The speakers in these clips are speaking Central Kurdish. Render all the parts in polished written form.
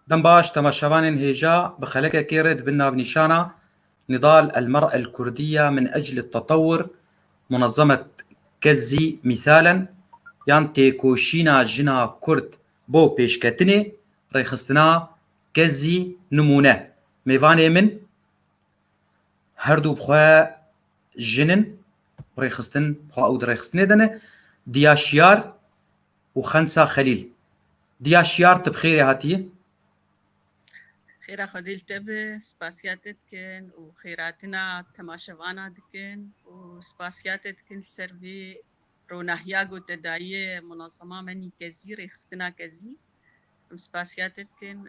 دم باش تماشاوان هيجا بخلك كيرد بنا بنشانة نضال المرأة الكردية من أجل التطور. منظمة كزي مثالا يان تيكوشينا جنا كرد بو بيشكتني ريخستنا كزي نمونة ميفاني من هردو بخوا جنن ريخستن بخوا أود ريخستني دنه دياشيار وخنسا خليل. دياشيار تبخيري هاتي خيرا خديل تبه سباسياتت كن وخيراتنا تماشوانا دكن وسباسياتت كن سربي روناهياغو تداية منظمة مني كزي ريخستنا كزي سباسياتت كن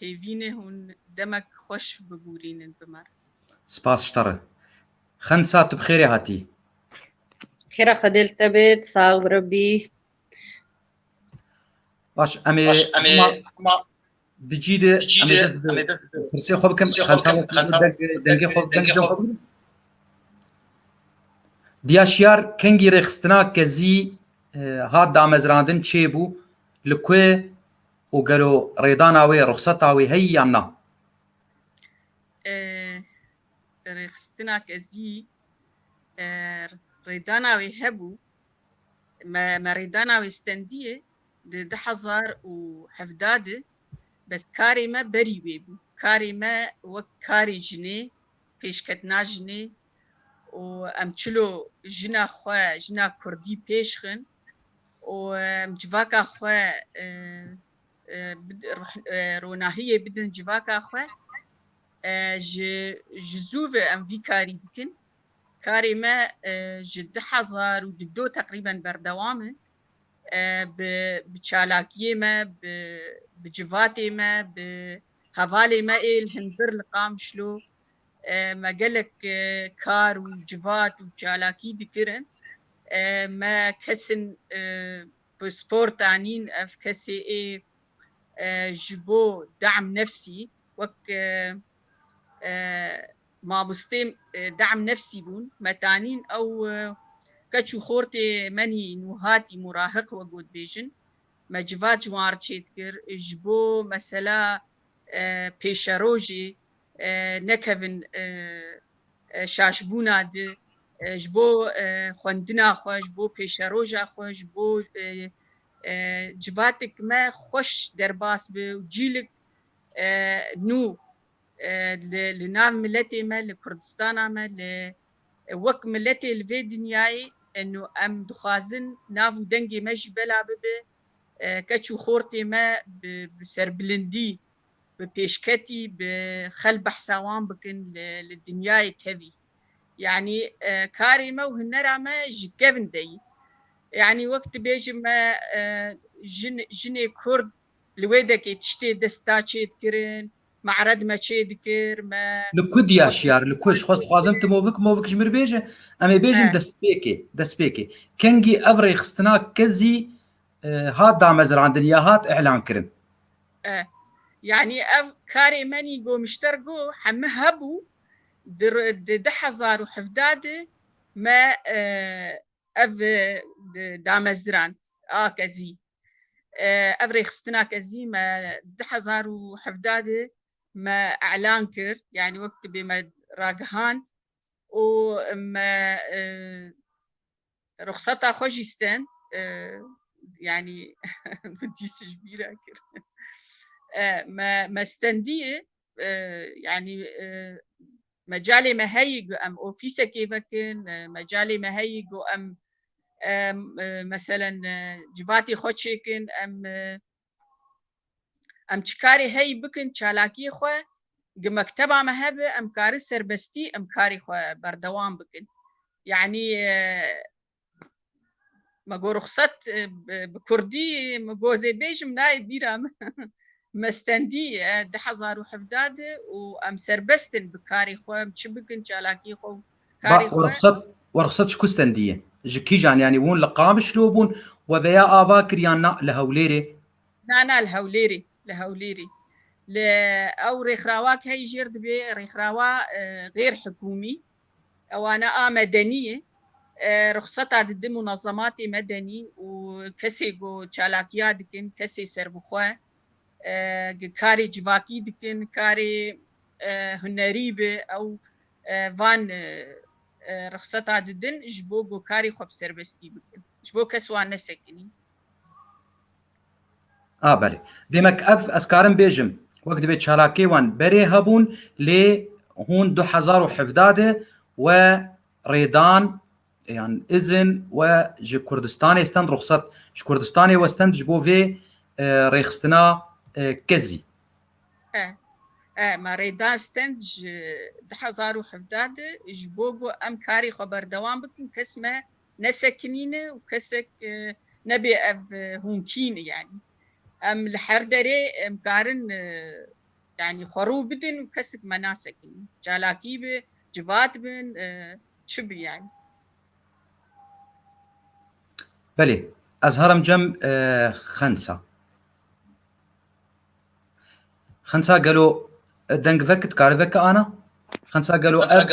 هيفينه هون دمك خوش ببورين بمر سباس شطر. خنسا تبخيري هاتي خيرا خديل تبت صاغ ربي باش امي دجيده امي دز برسي خوب كم خنسا دنگي خوب دنگ جو دياشيار كنگي رخستنا كزي هاد دامزراندن چيبو لكوي وقالوا ريداناوي رخصتاوي هي يانا ريخستنا كزي ريداناوي هبو ما ريداناوي استنديه ده حزار وحفداده بس كاري ما بري ويبو كاري ما وكاري جني بيشكتنا جني وامچلو جنا خوا جنا كردي بيشخن ومجواكا خوا روناهية بدن جواكا خوا جزوفة ام في كاري بكن كاري ما جد حزار وددو تقريبا بردوامه بچالاكيه ما بجواتي ما بهوالي ما الهندر لقام شلو ما قالك كار وجوات وچالاكي دكرن ما كسن بسبورت عنين اف كسي جبو دعم نفسي وك ما بستيم دعم نفسي بون متانين او كچو خورتي مني نوهاتي مراهق وقود بيجن مجفات جوار تشيتكر جبو مثلا بيشاروجي نكفن شاشبونا دي جبو خوندنا خو جبو بيشاروجا خو جبو جباتك ما خوش درباس بجيلك نو لنام ملتي ما لكردستان ما وك ملتي الفي دنياي انه ام دخازن نافو دنجي مش بلا ببه كاتشو خورتي ما بسربلندي ببيشكتي بخل بحساوان بكن للدنيا تهبي يعني كاريما وهنرا ما جكبن دي يعني وقت بيجي ما جني كرد لويدك تشتي دستاتشي كرين معرض ما تشيدكر ما لكو دياشيار لكوش خواست خوازم موفك جمر بيجه امي بيجم دسبيكي كنجي افري خستنا كزي هاد دامزر عند دنياهات اعلان كرن يعني اف كاري ماني جو مشترقو حمهبو دحزار وحفداده ما اف دامزران كزي افري خستنا كزي ما دحزار وحفداده ما اعلان كر يعني وقت بما راقهان وما رخصتها خوشيستان يعني بدي سجبيرا كر ما استنديه يعني مجالي مهيج ام اوفيسا كيفكن مجالي مهيج ام مثلا جباتي خوتشيكن ام تشكاري هي بكن تشالاكي خو مكتبه مهبه ام كاري سربستي ام كاري خو بردوام بكن يعني ما رخصت بكردي مجوزي بيج مناي بيرام مستندي دحزار وحفداده وام سربستن بكاري خو مشبكن تشالاكي خو كاري خو ورخصت شكو استنديه جكيجان يعني وون لقام شلوبون وذيا افاكر يانا لهوليري نانا لهوليري او ريخراواك هي جرد بي ريخراوا غير حكومي او انا مدنيه رخصتها ضد منظمات مدني وكسي جو تشالاكيا دكن كسي سربخوا كاري جواكي دكن كاري هنري به أو وان رخصت عددن جبو كاري خب سربستي بكن جبو كسوان نسكني بله ديمك اف اسكارم بيجم وقت بيت شالاكي وان بري هبون لي هون 2017 وريدان يعني اذن وجي كردستاني استند رخصت جي كردستاني واستند جبو في ريخستنا كزي ما ريدان استند 2017 جبو ام كاري خبر دوام بكن كسمه نسكنينه وكسك نبي اف هونكين يعني ام الحردري مقارن يعني خروب بدن وكسك مناسك جالاكيب جبات بن شبي يعني بلي ازهرم جم خنسا قالوا دنق فكت كار فك انا خنسا قالوا اب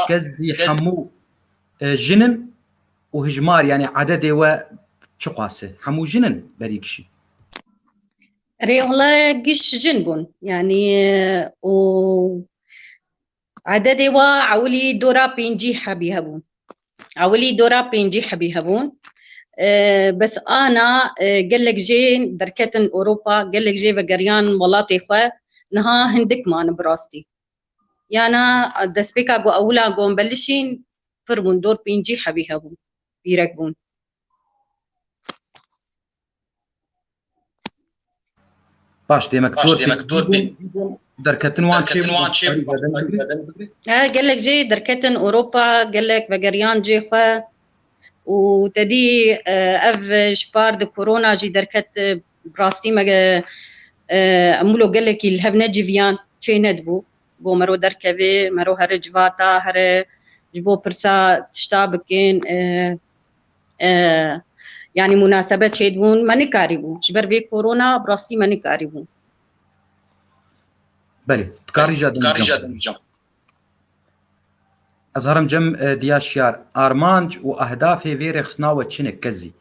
كزي حمو جنن وهجمار يعني عدد و شقاسه حمو جنن بريكشي ري والله قش جنبون يعني و عددي وا عولي دورا بينجي حبي هبون عولي دورا بينجي حبي هبون بس انا قال لك جين دركتن اوروبا قال لك جي بقريان ولاتي خو نها هندك مان براستي يانا دسبيكا جو اولا قوم بلشين فرمون دور بينجي حبي هبون بيركبون باش ديمك دور دركتن وان شي قال لك جي دركتن اوروبا قال لك بقريان جي خو وتدي اف شبار دو كورونا جي دركت براستي ما امولو قال لك الهبنا جيفيان شي ندبو بو مرو دركبي مرو هر جواتا هر جبو برسا تشتابكين يعني مناسبات شيدون ما نكاريبون جبر بي كورونا براستي ما نكاريبون بلي تكاري جادن جم أزهرم جم دياشيار أرمانج وأهدافي في رخصنا وتشنك كزي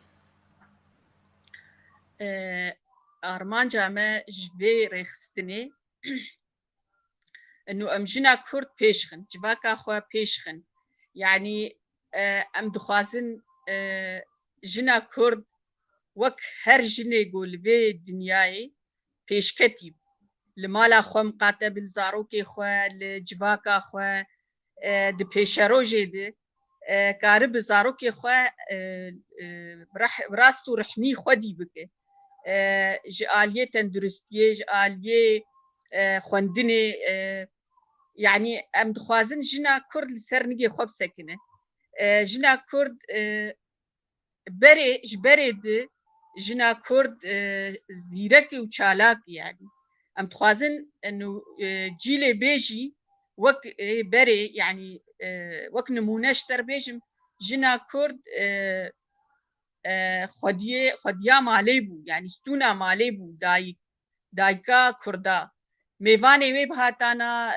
أرمانج أما جبي رخصتني إنه أمجنا كرد بيشخن جباكا خوا بيشخن يعني أم دخوازن جنا كرد وك هر جنة يقول بي دنياي بيشكتي لمالا خوا مقاتب الزاروكي خوا لجباكا خوا د پیشروجه ده کارب زاروکی خو راستو رحمی خودی بکه جالیه تندرستیه جالیه خوندنه يعني ام دخوازن جنا كرد لسر نجي خوب سكنه جنا كرد برد جنا كرد زيرك وشالاك يعني ام دخوازن انه جيل بيجي وك بري يعني وك نمونش تربيجم جنا كرد خديا ماليبو يعني ستونا ماليبو دايكا كردا ميواني ويب هاتانا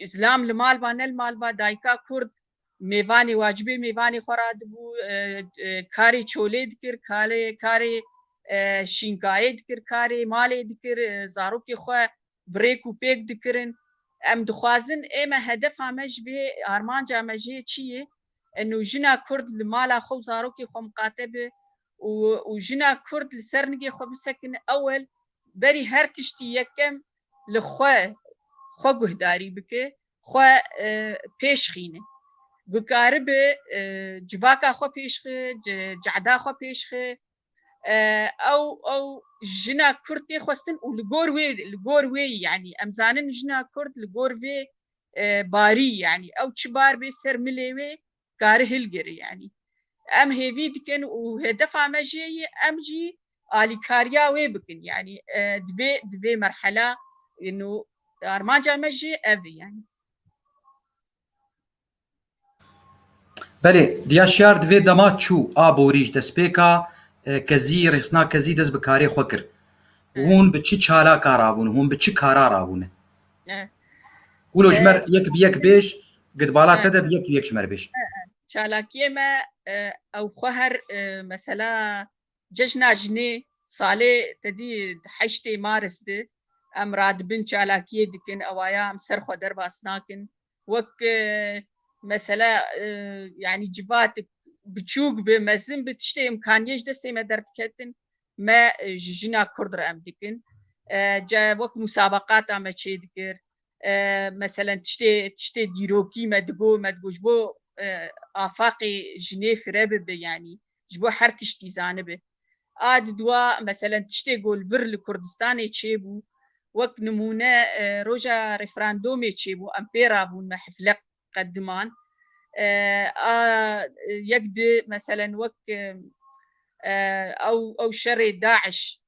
اسلام المال بان المال با دايكا كرد ميواني واجبي ميواني خراد بو كاري چولي دكر كاري شينكاي دكر كاري مالي دكر زاروكي خو بريكو بيك دكرن ام دخوازن اما هدف همش به ارمان جامجه چیه انه جنا كرد المالا خو زاروكي خو مقاتبه وجنا كرد لسرنجي خو بسكن اول بري هر تشتي يكم لخوا خو گهداري بك خو پیشخینه بكاربه جباكا خو پیشخ جعدا خو پیشخ او جنا كرتي خوستن ولغور وي يعني امزانن جنا كرد لغور وي باري يعني او تشبار بسر مليوي كار هلجري يعني ام هيفي دكن وهدف عمجي امجي الي كاريا وي بكن يعني دبي مرحله انه ارمان جامجي ابي يعني بله دياشيار دبي دمات شو ابوريج دسبيكا كزي رخصنا كزي دز بكاري خوكر هون بتشي چالا كارابون هون بتشي كارا رابونه ولو جمر يك بيش قد بالا تدب يك شمر بيش چالاكيه ما او خهر مثلا ججنا جني صالي تدي 8 مارس دي ام رادبن چالاكيه دكن اوايا ام سرخو درباس ناكن وك مثلا يعني جباتك بتشوق بمزن بتشتي امكانيش دستي ما درتكتن ما جنا كردر ام دكن جا وك مسابقات ام تشي دكر مثلا تشتي ديروكي ما دقوش بو آفاقي جنيف ربب يعني جبو حر تشتي زانبه آد دوا مثلا تشتي قول بر لكردستاني تشيبو وك نمونة روجا ريفراندومي تشيبو أمبيرا بون ما حفلق قدمان يقدي مثلا وك أو شر داعش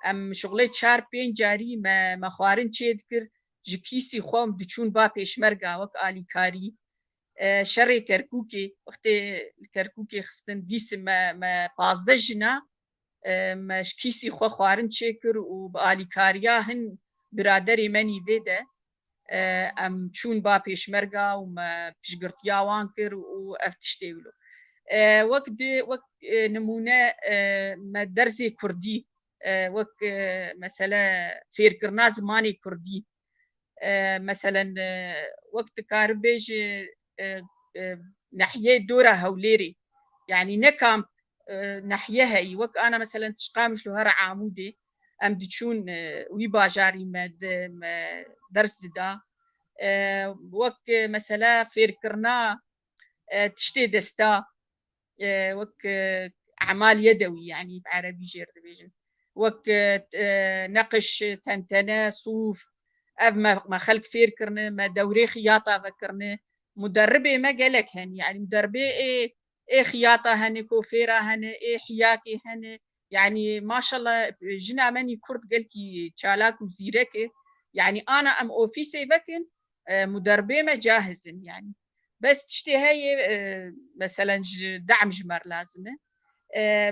أم شغلي شار بين جاري ما خوارن تشيدكر جكيسي خوام دچون با پیشمرگا وك آلي كاري شر كركوكي وقت الكركوكي خستن ديس ما 15 جنا مش كيسي خو خوارن چکر و با آلیکاریا هن برادری منی بده ام چون با پیشمرگا و ما پیشگرتیا وان کر و افتشتیولو وقت نمونه ما درزي كردي وك مثلا فير كرنا زماني كردي مثلا وقت كاربيج ناحية دورة هوليري يعني نكام ناحية هاي وك أنا مثلا تشقامش له هرع عمودي أم دتشون وي باجاري ما درس دا وك مثلا فيركرنا تشتي دستا وك أعمال يدوي يعني بعربي جير دبيجن وك نقش تنتنا صوف أب ما خلق فيركرنا ما دوري خياطة فكرنا مدربة ما قالك هن يعني مدربة إيه خياطة هن كوفيرة هن إيه حياكي هن يعني ما شاء الله جنا مني كرد قالكي شالاك وزيرك يعني أنا أم أوفيسي بكن مدربة ما جاهزن يعني بس تشتي هاي مثلا دعم جمر لازمه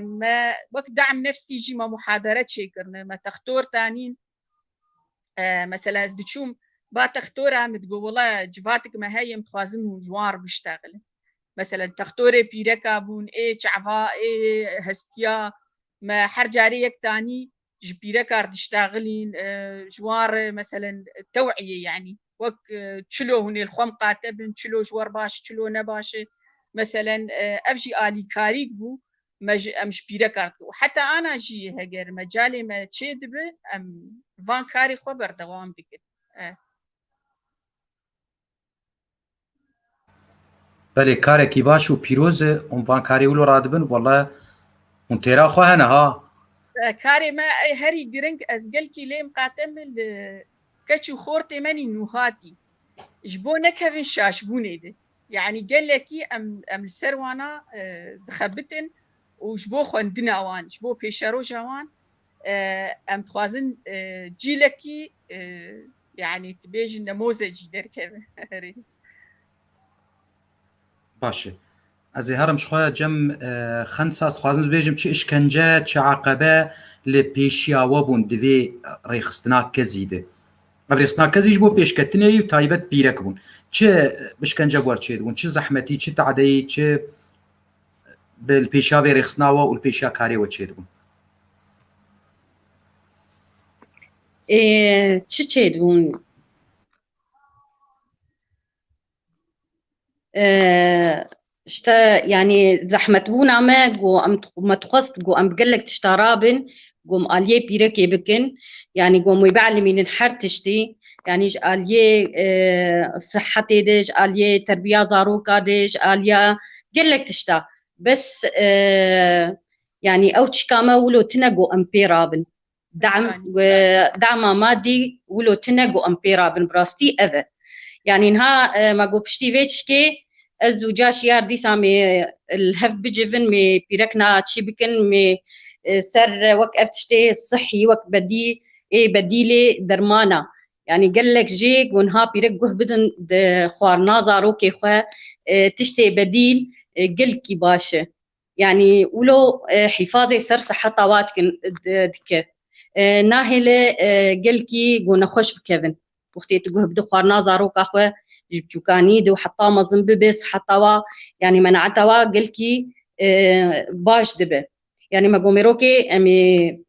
ما وقت دعم نفسي جي ما محاضرات شيكرنا ما تختور تانين مثلا از دچوم با تختورة متقول والله جباتك ما هي متخازن وجوار بيشتغل مثلا تختورة بيركا بون ايه شعفا ايه هستيا ما حرجاريك تاني جبيركا تشتغلين جوار مثلا توعية يعني وك تشلو هني الخوم قاتبن تشلو جوار باش تشلو نباش مثلا افجي آلي كاريك بو امش بيركا وحتى انا جي هجر مجالي ما تشيد ام فان كاري خبر دوام بكت بله کارێکی باش و پیرۆزە ئەوان کاری ولو ڕادبن وڵە اون تێرا خۆ هەنە ها كاري ما هري جرينج ازقلكي ليم قاتم كتشو خورتي ماني نوهاتي جبو نكهفن شاشبوني ده يعني قال لكي ام السروانا دخبتن وجبو خندنا وان جبو بيشارو جوان ام تخوازن جيلكي يعني تبيج نموذج دركب باشه از هرمش خواه جم خنساس خوازن بيجم چه اشکنجه چه عقبه لپیشیاوه بون دوی ریخستنا کزیده ریخستنا کزیش بو پیشکتنه و تایبت بیرک بون چه اشکنجه بور چه بون چه زحمتی چه تعدی چه بالپیشاوه ریخستناوه و الپیشیا کاری و چه بون چه بون شتا يعني زحمتبونا ما جو ما تخصت جو بقلك تشترابن قوم آليه بيركي بكن يعني قوم يبعلمين الحر تشتي يعني آليه صحتي ديج آليه تربية زاروكا ديج آليه قلك تشتا بس يعني أو تشكاما ولو تنقو أمبيرابن دعم مادي ولو تنقو أمبيرابن براستي أذى يعني نها ما جو بشتي فيتشكي الزوجاش يار دي سامي الهف بجفن مي بيركنا تشيبكن مي سر وك افتشتي الصحي وك بدي ايه بديلي درمانا يعني قال لك جيك ونها بيرك جه بدن خوارنا زاروكي خو تشتي بديل قلكي باشا يعني ولو حفاظي سر صحة طواتكن دكه ناهله قلكي قونا خوش بكذن وقتي تقول بدو خوارنا زاروكا خو جبتوكاني دو حطا مزن ببس حطاوا يعني منعتوا قلكي باش دبه يعني ما قوميروكي امي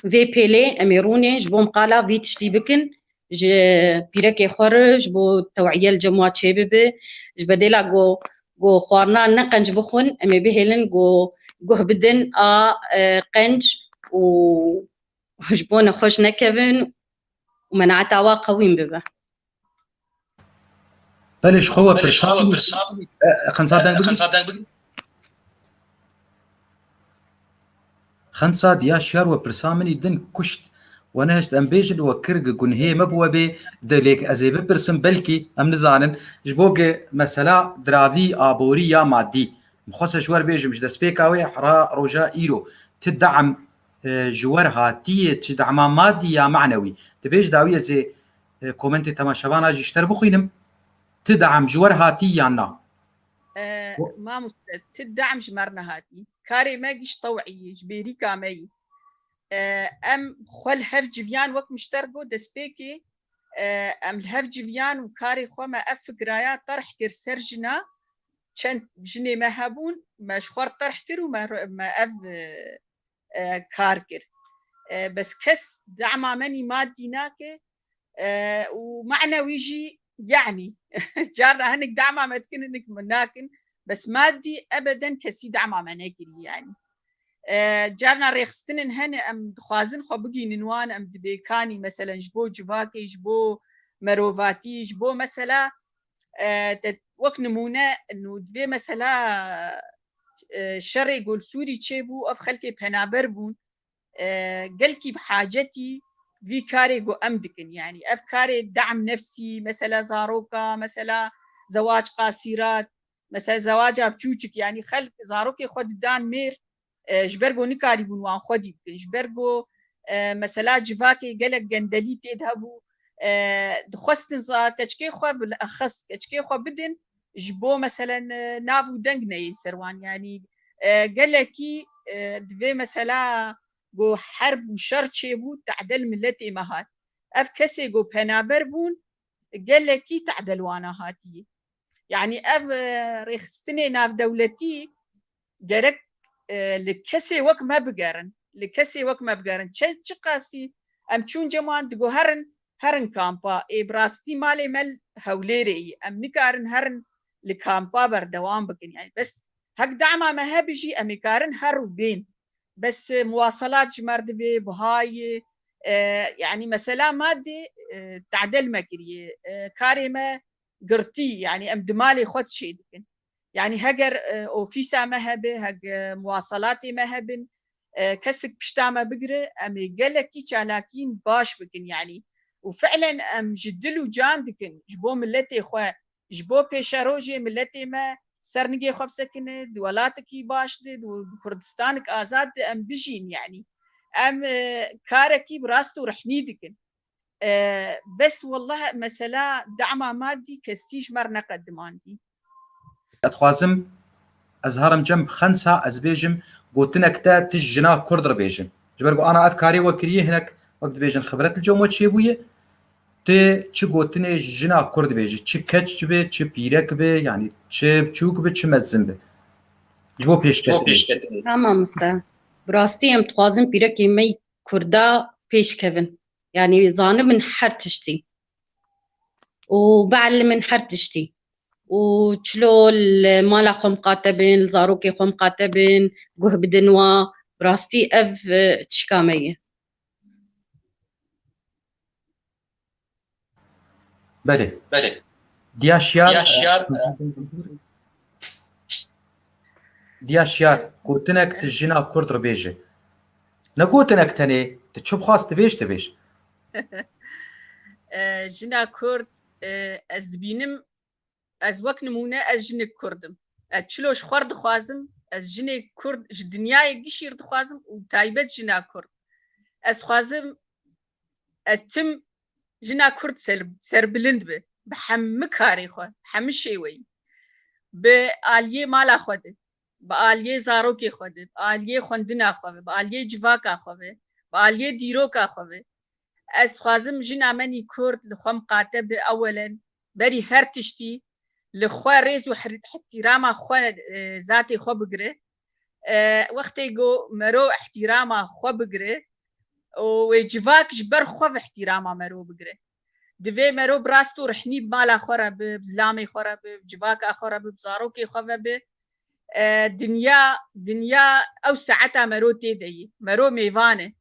في بيلي أميروني جبو مقالة في تشتي بكن ج بيرك خرج بو توعية الجموات شباب جبديلا جو خوارنا نقنج بخون أمي بهلن جو بدن قنج وجبونا خوش نكفن ومنعتها قويم ببا بلش خو برسام خنصاد ديا شيار وبرسامني دن كشت ونهشت ام بيجل وكرق كن هي مبوبه دليك ازيب برسم بلكي ام نزانن جبوق مثلا درافي ابوريا مادي مخصص شوار بيجم مش دسبيكاوي حرا روجا ايرو تدعم جوارها تي تدعم مادي يا معنوي تبيج داويه زي كومنت تماشاوانا جيشتر بخينم تدعم جوارها تي يانا ما تدعم جمرنا هاتي كاري ما جيش طوعي جبيري كامي ام خل هف جفيان وقت مشتركو دسبيكي ام الهف جفيان وكاري خو ما اف قرايا طرح كر سرجنا چند جني ما هبون ما شخور طرح كر وما اف كار كر بس كس دعما مني مادي ناكي ومعنوي يجي يعني جارنا هنك دعما ما تكن انك مناكن بس مادي ابدا كسي دعما ما ناكل يعني جارنا ريخستن هنا ام دخوازن خو بقي نوان ام دبيكاني مثلا جبو جواكي جبو مروفاتي جبو مثلا وك نمونه انه دبي مثلا شري يقول سوري تشيبو اف خلكي بهنابر بون قلكي بحاجتي في كاري جو امدكن يعني افكاري دعم نفسي مثلا زاروكا مثلا زواج قاصرات مثلا زواج بچوچك يعني خلق زاروكي خود دان مير جبرگو نکاری بون وان خودی بکن جبرگو مثلا جواکی گلک گندلی تیدهبو دخواستن زا کچکی خو بالاخص کچکی خو بدن جبو مثلا نافو دنگ نی سروان يعني گلکی دبي مثلا جو حرب وشر تشيبو تعدل ملتي مهات اف كسي جو بنابر بون گلکی تعدل وانا هاتي يعني اف ريخستني ناف دولتي جرك لكسي وك ما بقارن لكسي وك ما بقارن چه قاسي ام چون جمان دقو هرن كامبا براستي مالي مل هوليري ام نكارن هرن لكامبا بردوام بكن يعني بس هك دعما ما هبجي ام يكارن هرو بين بس مواصلات جمرد بي بهاي يعني مثلا مادي تعدل مكري كارمة قرتي يعني ام دمالي خد شيء دكن يعني هجر اوفيسا مهبه هج مواصلاتي مهبن كسك بشتامه بقري امي قالكي چالاكين باش بكن يعني وفعلا ام جدلو جان دكن جبو ملتي خو جبو بيشاروجي ملتي ما سرنجي خو بسكن دولاتكي باش دي وكردستانك ازاد ام بجين يعني ام كاركي براستو رحني دكن بس والله مثلا دعم مادي كسيش مرنا قدماندي اتخوازم ازهرم جنب خنسة ازبيجم قوتنك تا تجنا كردر بيجم جبرقو انا افكاري وكريه هناك وقت بيجن خبرت الجو تشيبويه تي تش قوتني جنا كرد بيجي تش كتش بي تش بيرك بي يعني تش بچوك بي تش مزن بي جبو بيشكت تمام مستا براستي ام تخوازم بيرك مي كردا بيش كيفن يعني زانب من حرتشتي وبعل من حرتشتي وشلو مالا خو مقاتبين الزاروكي خو مقاتبين قه بدنوا براستي اف تشكامية بله دياشيار قوتنك تجنا كرد بيجي نقوتنك تاني تشوف خاص تبيش جنا كرد از دبينم از وك نمونه از جنك كردم اتشلوش خورد خوازم از جنك كرد الدنيا قشير دخوازم وتايبت جنا كرد از خوازم اتم جنا كرد سربلند به بحم كاري خو بحم شيوي بآليه مالا خود بآليه زاروكي خود بآليه خوندنا خو بآليه جواكا خو بآليه ديروكا خو از خوازم جنا مني كرد لخوم قاتب اولا بري هرتشتي لخوا ريز واحترام خوا ذاتي خو بقري وقتي جو مرو احترام خو بقري وجواكش برخوا باحترام مرو بقره دوی مرو براستو رحنی بمالا خورا بزلامي خورا بجواك خورا بزاروكي خورا دنيا او ساعتا مرو تيدي مرو ميوانه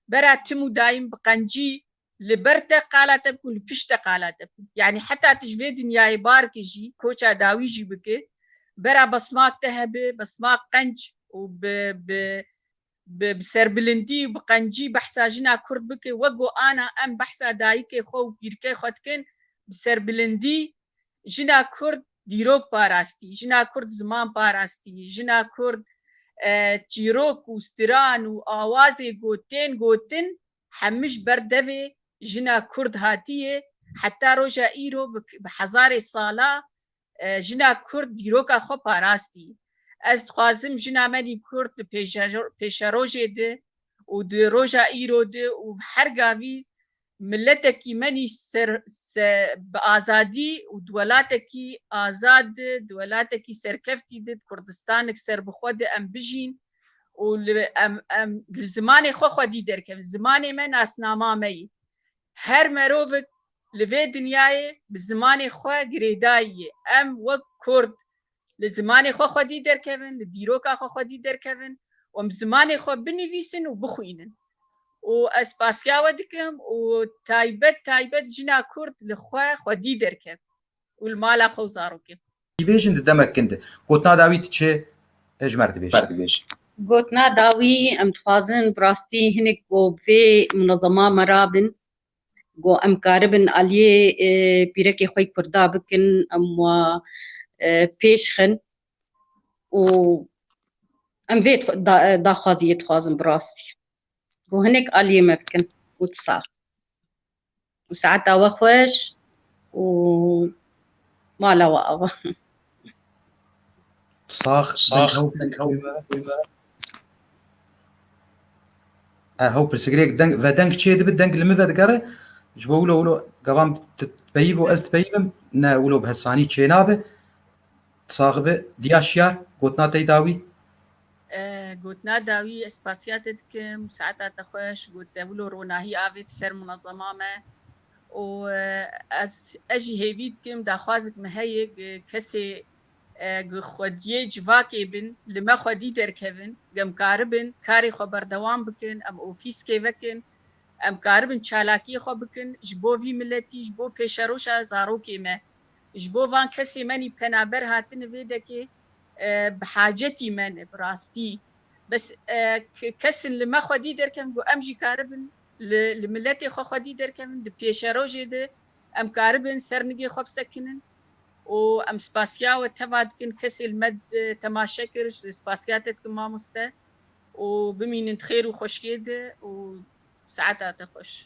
برا تمو دايم بقنجي لبرتا قالات بكون لبشتا قالات بكون يعني حتى تجفي دنياي بارك جي كوشا داوي جي بكي برا بصماك تهبي بصماك قنج بسربلندي وبقنجي بحسا جنا كرد بكي وقو انا ام بحسا دايكي خو بيركي خدكن بسربلندي جنا كرد ديروك باراستي جنا كرد زمان باراستي جنا كرد تيروك وستران وآوازي قوتين حمش بردوي جنا كرد هاتيه حتى روجا ايرو بحزار صالة جنا كرد ديروكا خو باراستي از خوازم جنا منی کرد پیش روژه ده و ده روژا ایرو ده و هر گاوی ملتکی منی به آزادی و دولاتکی آزاد دولاتکی سرکفتی ده کردستانک سر بخود ام بجین و لزمان خودی درکم زمان من اسناما می هر مروفک لوی دنیای بزمان خود گریدایی ام وک کرد لزمان خودی درکن لدیروکا خودی درکن و زمان خود بنویسن و بخوینن و اسپاسیا ودکم و تایبت جنا کرد خودی درکن و المالا خو زاروکی بیجن دمک کنده گوتنا داوی چه اجمر دبیج گوتنا داوی ام تخازن براستی هنک گو في منظمه مرابن گو ام کاربن علیه بیرکی خوی کردا بکن ام و پیشخن و ام فيت دا خوازي يتخازن براستي وهناك آلية مبكن وتصاغ وساعتها وخوش و ما لا وقوة صاغ هو برسجريك دنگ و دنگ چه دبت دنگ لمه ودگره جبولو ولو قوام تبيفو از تبيفم نا ولو بهساني چه نابه تصاغبه دياشيا قوتنا تيداوي قوتنا داوي اسباسيات دكم ساعتها تخوش قوت ولو روناهي آفيت سر منظمة ما و اجي هيفيد كم داخوازك مهيك كسي خودیه جواکی بن لما خودی درکن گم کاربن کاری خبر دوام بکن ام اوفیس کی وکن ام کاربن چالاکی خو بکن جبو وی ملتی جبو پیشروش زارو کی ما جبو وان کسی منی پنابر هاتن ویده که بحاجتی من براستی بس کس لما خودی درکن گو ام جی کاربن لملتی خو خودی درکن د پیشروش ده ام کاربن سرنگی خوب سکنن و ام سپاسیا و تبعد كن كسي المد تماشكر سپاسياتك ما مسته و بمين خير وخوش كده و ساعتها تخوش